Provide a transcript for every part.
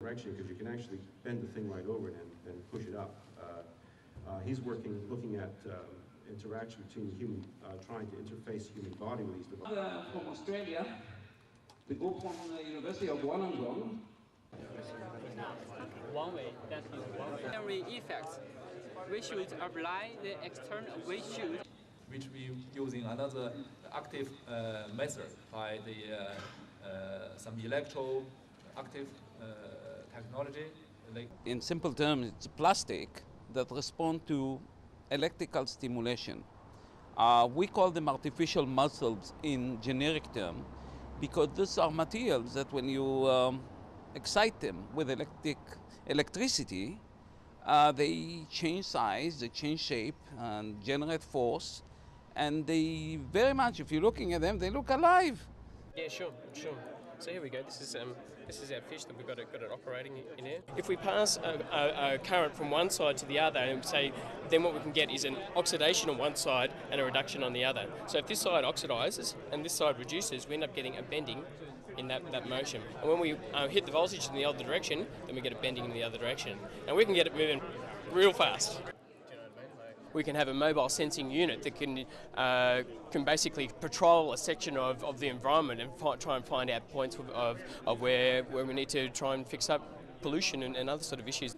direction because you can actually bend the thing right over it and push it up. He's looking at interaction between human, trying to interface human body with these devices. From Australia, the group from the University of Wollongong. One way, that is one way. Every effect, we should apply the external, which we using another active method by the some electroactive technology. In simple terms, it's plastic that respond to electrical stimulation. We call them artificial muscles in generic term because these are materials that when you excite them with electricity, they change size, they change shape, and generate force. And they very much, if you're looking at them, they look alive. Yeah, sure. So here we go. This is our fish that we've got it operating in here. If we pass a current from one side to the other, and say, then what we can get is an oxidation on one side and a reduction on the other. So if this side oxidizes and this side reduces, we end up getting a bending in that motion. And when we hit the voltage in the other direction, then we get a bending in the other direction. And we can get it moving real fast. We can have a mobile sensing unit that can basically patrol a section of the environment and try and find out points of where we need to try and fix up pollution and other sort of issues.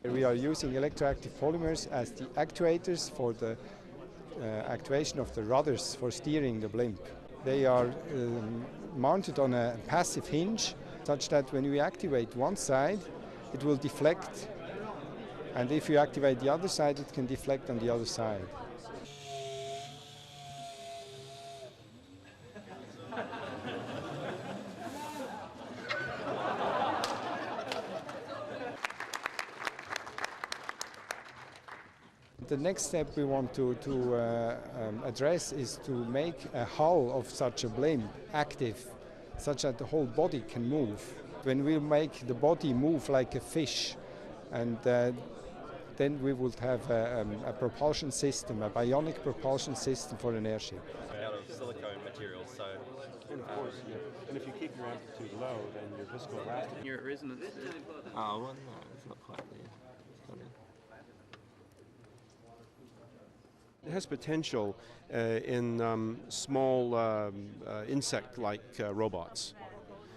We are using electroactive polymers as the actuators for the actuation of the rudders for steering the blimp. They are mounted on a passive hinge such that when we activate one side it will deflect, and if you activate the other side it can deflect on the other side. The next step we want to address is to make a hull of such a blimp active, such that the whole body can move. When we make the body move like a fish, and then we would have a propulsion system, a bionic propulsion system for an airship. Out of silicone materials, so... And of course, and if you keep your amplitude low, then your viscoelastic... Your resonance. Oh, well, no, it's not quite there. It has potential in small insect-like robots.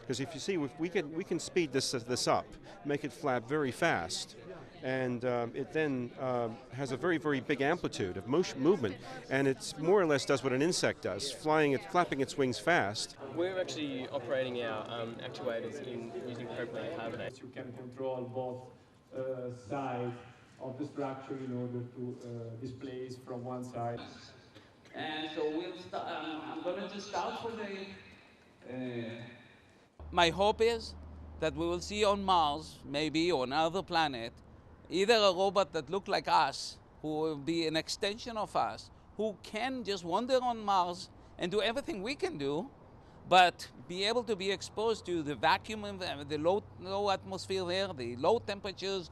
Because if you see, we can speed this up, make it flap very fast, and it then has a very, very big amplitude of movement, and it's more or less does what an insect does, flapping its wings fast. We're actually operating our actuators using propylene carbonate. You can control both sides of the structure in order to displace from one side. And so we'll start, I'm going to start for the... My hope is that we will see on Mars, maybe, or another planet, either a robot that looks like us, who will be an extension of us, who can just wander on Mars and do everything we can do, but be able to be exposed to the vacuum, the low atmosphere there, the low temperatures.